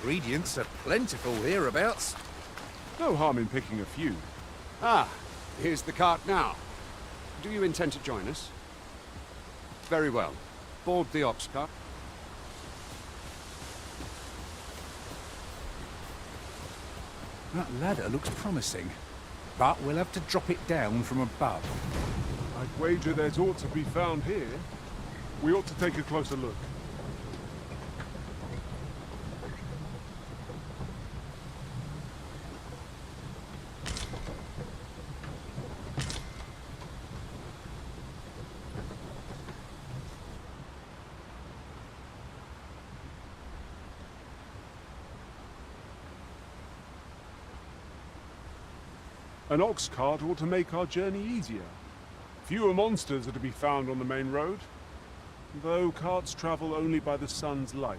Ingredients are plentiful hereabouts. No harm in picking a few. Ah, here's the cart now. Do you intend to join us? Very well. Board the ox cart. That ladder looks promising, but we'll have to drop it down from above. I'd wager there's aught to be found here. We ought to take a closer look. An ox cart ought to make our journey easier. Fewer monsters are to be found on the main road, though carts travel only by the sun's light.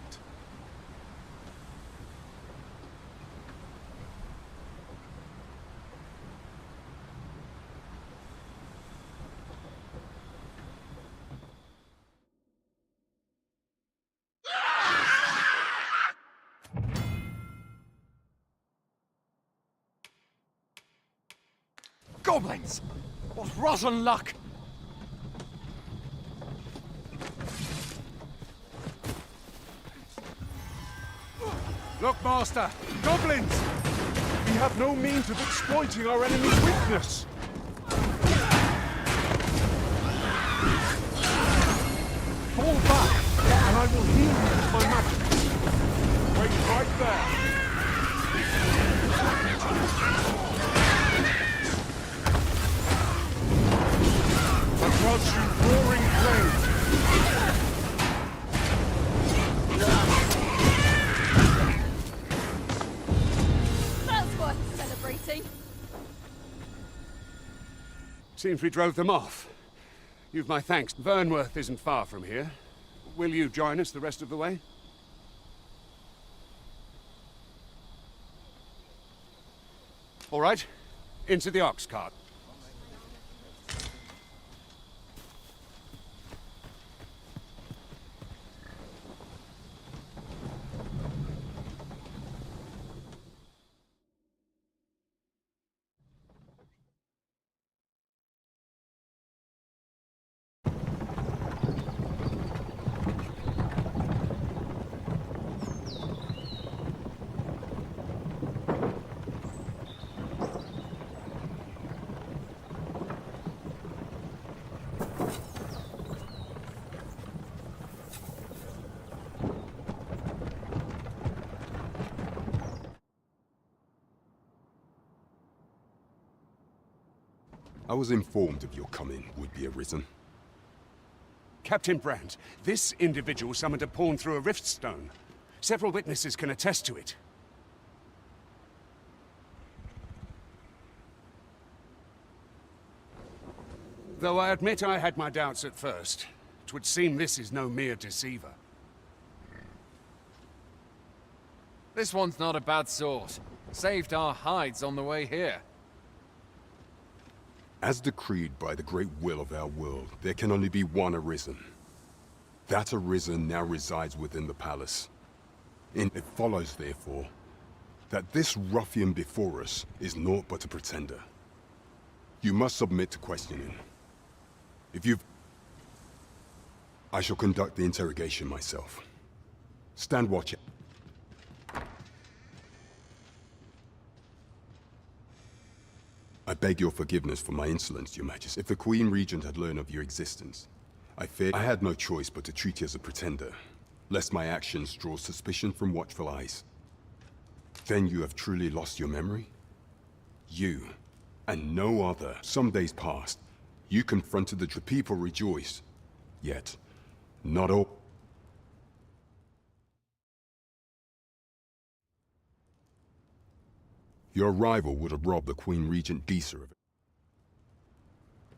Goblins! What rotten luck! Look, Master! Goblins! We have no means of exploiting our enemy's weakness! Fall back, and I will heal you with my magic. Wait right there. Across you roaring flames! That's worth celebrating. Seems we drove them off. You've my thanks. Vernworth isn't far from here. Will you join us the rest of the way? All right. Into the ox cart. I was informed of your coming would be arisen. Captain Brandt, this individual summoned a pawn through a rift stone. Several witnesses can attest to it. Though I admit I had my doubts at first, it would seem this is no mere deceiver. This one's not a bad sort. Saved our hides on the way here. As decreed by the great will of our world, there can only be one Arisen. That Arisen now resides within the palace. It follows, therefore, that this ruffian before us is naught but a pretender. You must submit to questioning. I shall conduct the interrogation myself. Stand watch. I beg your forgiveness for my insolence, Your Majesty. If the Queen Regent had learned of your existence, I feared I had no choice but to treat you as a pretender, lest my actions draw suspicion from watchful eyes. Then you have truly lost your memory? You, and no other. Some days passed. You confronted the people rejoiced. Yet, not all. Your arrival would have robbed the Queen Regent Disa of it.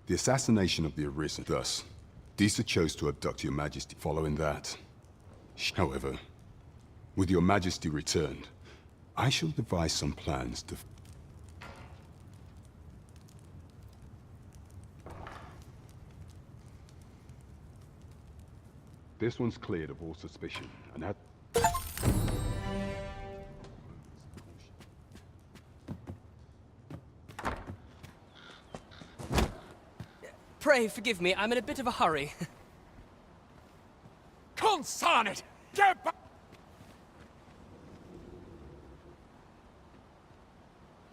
The assassination of the Arisen. Thus, Disa chose to abduct Your Majesty. Following that, however, with Your Majesty returned, I shall devise some plans to... This one's cleared of all suspicion, and had... Pray forgive me, I'm in a bit of a hurry. Consign it! Get back!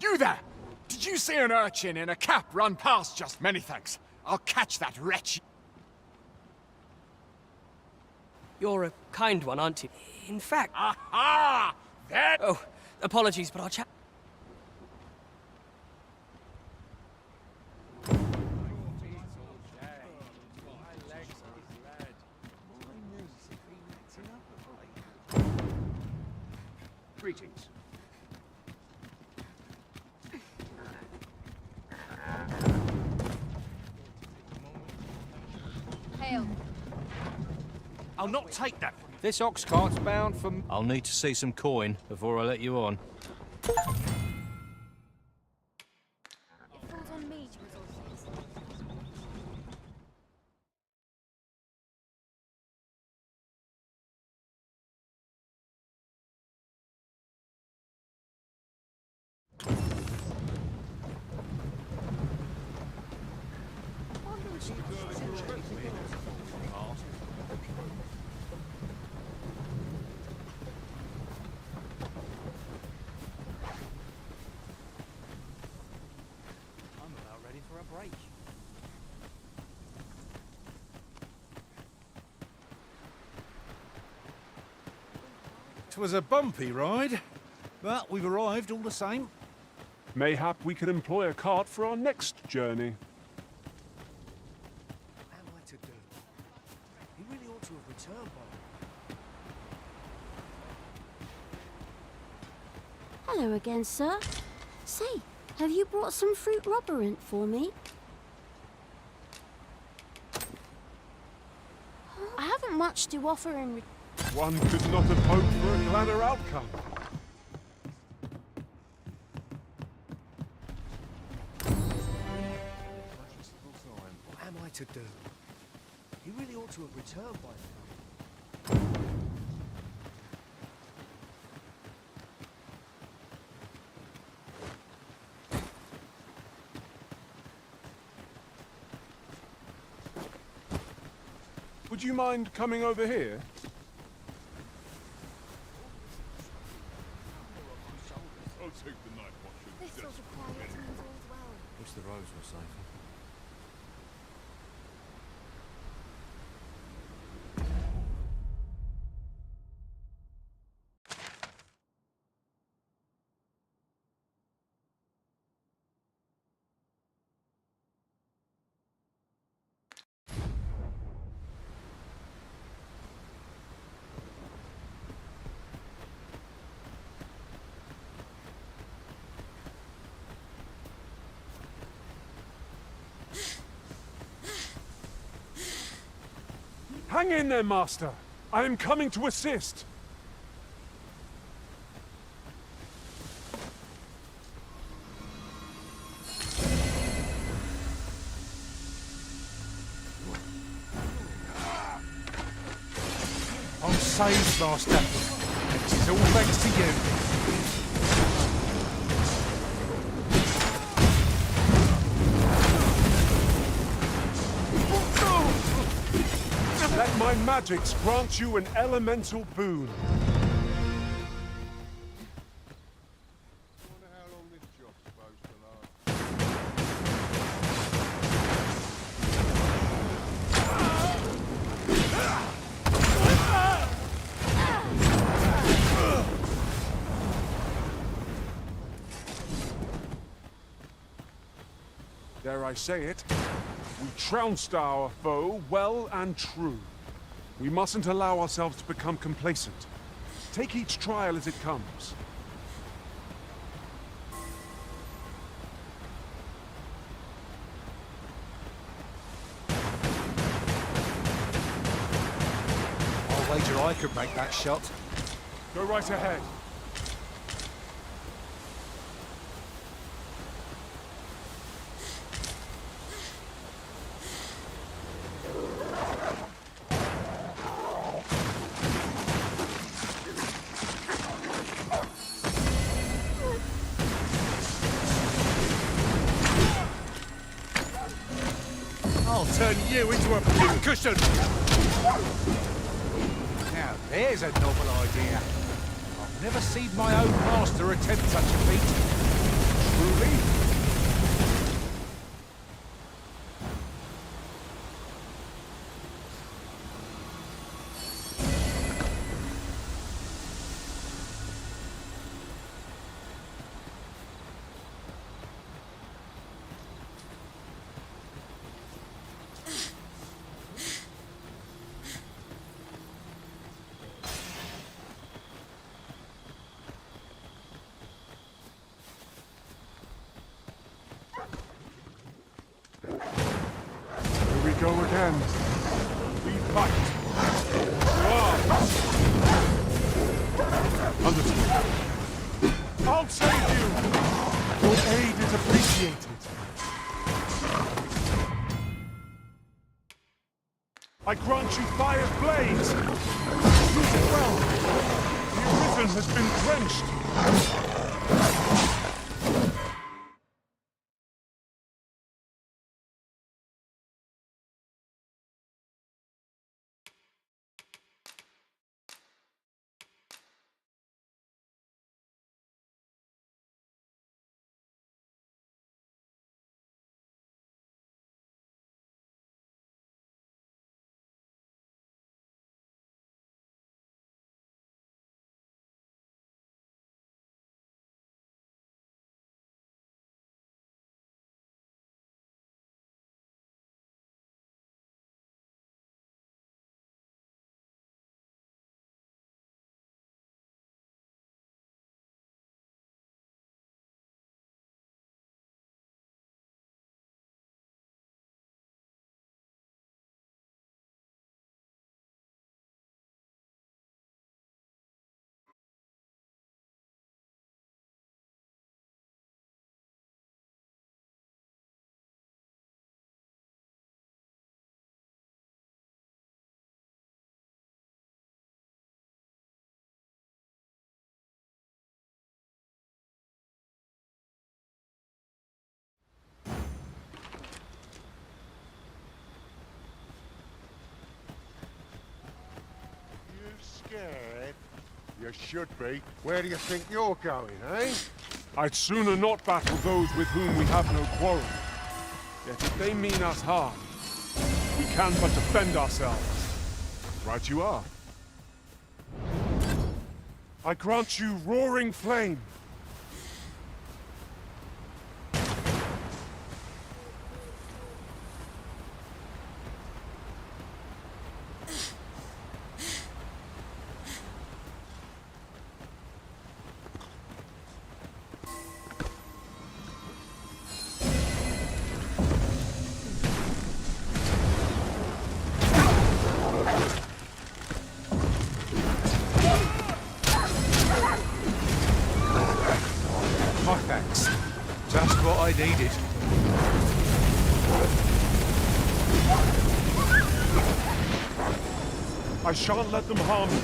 You there! Did you see an urchin in a cap run past just? Many thanks. I'll catch that wretch. You're a kind one, aren't you? In fact... Aha! There! Oh, apologies, but I'll chat... Greetings. Hail. I'll not take that. This ox cart's bound for... I'll need to see some coin before I let you on. It falls on me to resolve things. I'm about ready for a break. 'Twas a bumpy ride, but we've arrived all the same. Mayhap we could employ a cart for our next journey. What am I to do? He really ought to have returned by now. Hello again, sir. Say, have you brought some fruit robberant for me? I haven't much to offer in return. One could not have hoped for a gladder outcome. What am I to do? He really ought to have returned by now. Would you mind coming over here? This sort of quiet means all's well. Wish the roads were safer. Hang in there, Master. I am coming to assist. I'm saved, Master. This is all thanks to you. Let my magics grant you an elemental boon. Dare I say it, we trounced our foe well and true. We mustn't allow ourselves to become complacent. Take each trial as it comes. I'll wager I could make that shot. Go right ahead. I'll turn you into a pincushion! Now, there's a novel idea. I've never seen my own master attempt such a feat. Truly? Here we go again. We fight. Understood. I'll save you. Your aid is appreciated. I grant you fire's blades. Use it well. The arisen has been drenched. Scared? You should be. Where do you think you're going, eh? I'd sooner not battle those with whom we have no quarrel. Yet if they mean us harm, we can but defend ourselves. Right you are. I grant you roaring flame. My thanks. Just what I needed. I shan't let them harm you.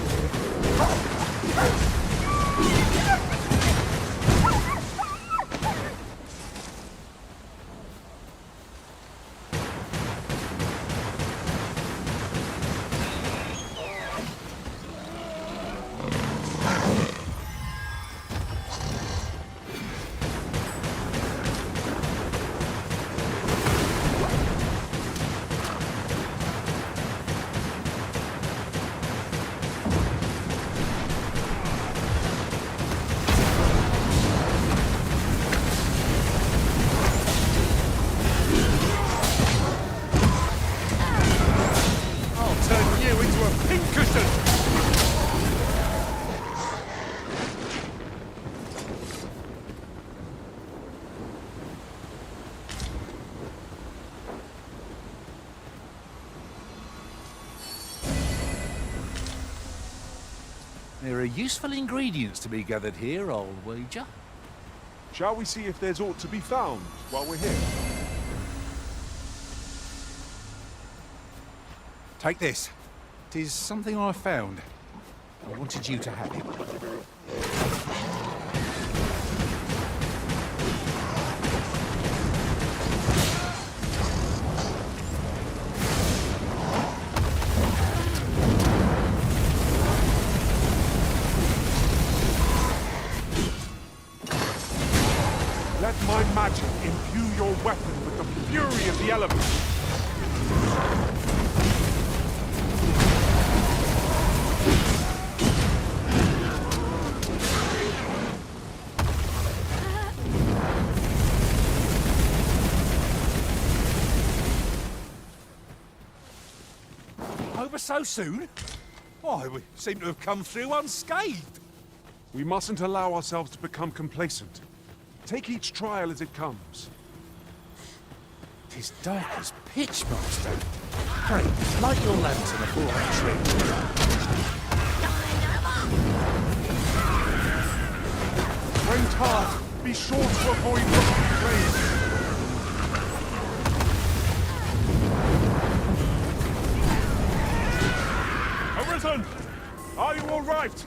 There are useful ingredients to be gathered here, I'll wager. Shall we see if there's aught to be found while we're here? Take this. It is something I found. I wanted you to have it. irrelevant. Over so soon? Why, we seem to have come through unscathed. We mustn't allow ourselves to become complacent. Take each trial as it comes. 'Tis dark as pitch, Master. Pray, light your lantern afore I treat. Wait hard. Be sure to avoid rocky flames. Arisen! Are you all right?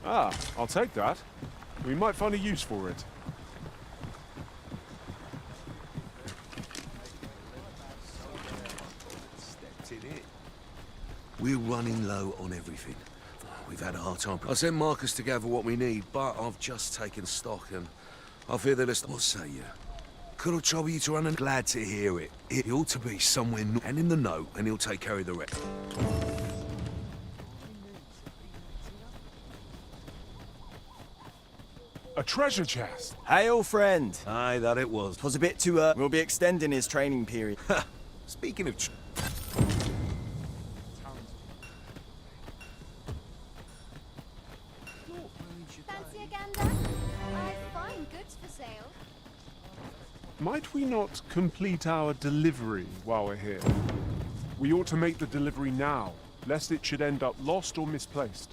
Ah, I'll take that. We might find a use for it. We're running low on everything. We've had a hard time. I sent Marcus to gather what we need, but I've just taken stock and I fear that it's... What say you? Could I trouble you to run? I'm glad to hear it. He ought to be somewhere and in the know, and he'll take care of the rest. A treasure chest! Hail, friend! Aye, that it was. 'Twas a bit too, we'll be extending his training period. Speaking of... Fancy a gander? I've fine goods for sale. Might we not complete our delivery while we're here? We ought to make the delivery now, lest it should end up lost or misplaced.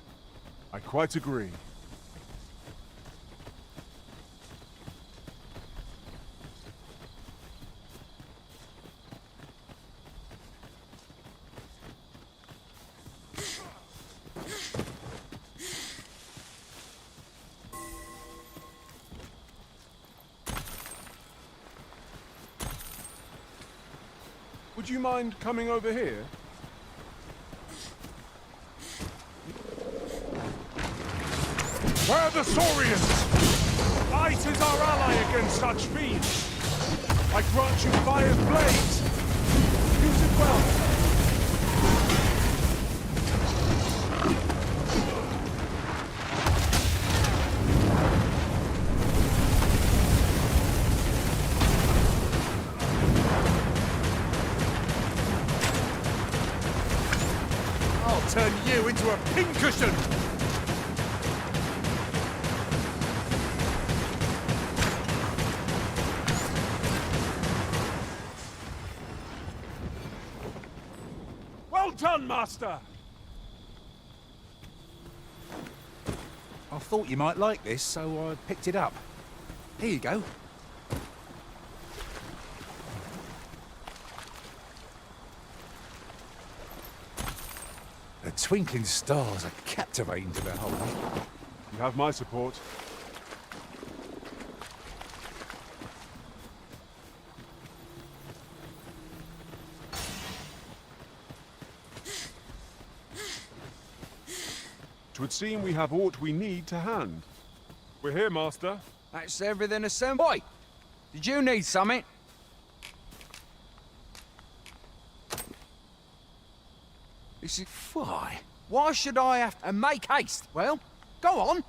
I quite agree. Would you mind coming over here? Where are the Saurians? Ice is our ally against such fiends. I grant you fire's blades. Use it well. Turn you into a pincushion! Well done, Master! I thought you might like this, so I picked it up. Here you go. The twinkling stars are captivating to behold. You have my support. Twould seem we have aught we need to hand. We're here, Master. That's everything assembled. Boy, did you need something? This is... Why should I have to make haste? Well, go on.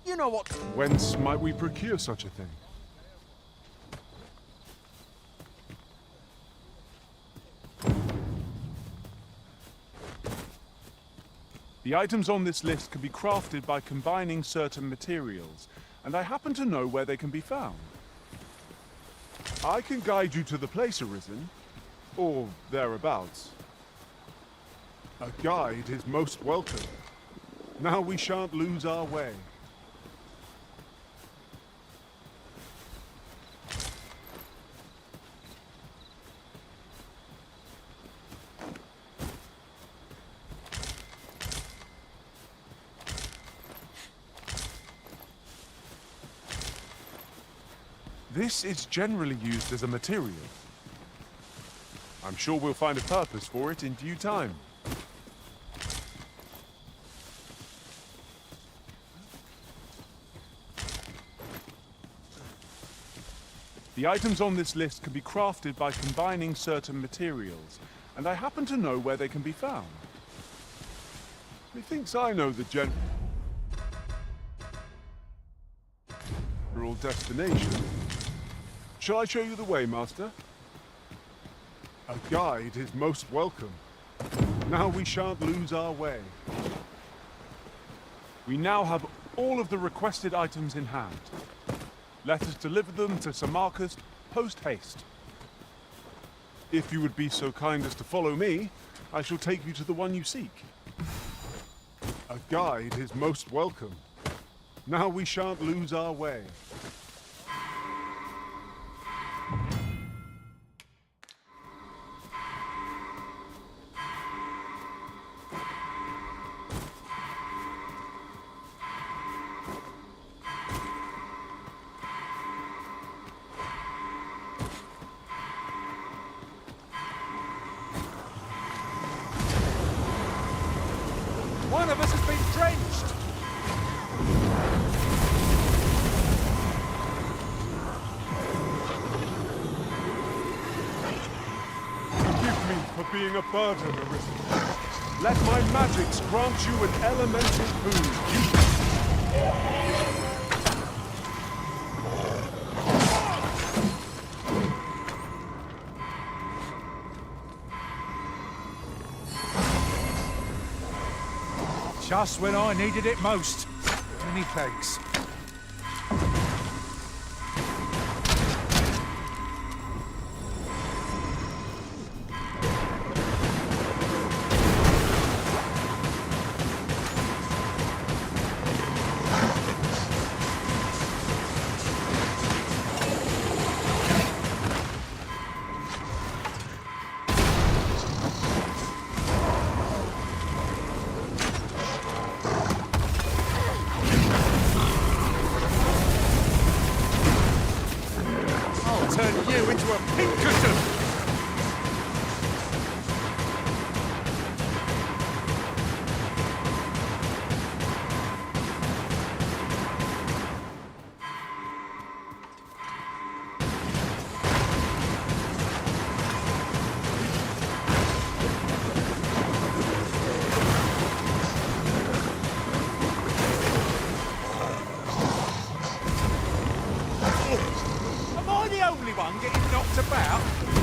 You know what... Whence might we procure such a thing? The items on this list can be crafted by combining certain materials, and I happen to know where they can be found. I can guide you to the place, Arisen, or thereabouts. A guide is most welcome. Now we shan't lose our way. This is generally used as a material. I'm sure we'll find a purpose for it in due time. The items on this list can be crafted by combining certain materials, and I happen to know where they can be found. Methinks I know the general destination. Shall I show you the way, Master? A guide is most welcome. Now we shan't lose our way. We now have all of the requested items in hand. Let us deliver them to Sir Marcus post-haste. If you would be so kind as to follow me, I shall take you to the one you seek. A guide is most welcome. Now we shan't lose our way. One of us has been drenched! Forgive me for being a burden, Arisen. Let my magics grant you an elemental boon. Just when I needed it most. Many thanks. Turn you into a pincushion! Am I the only one getting knocked about?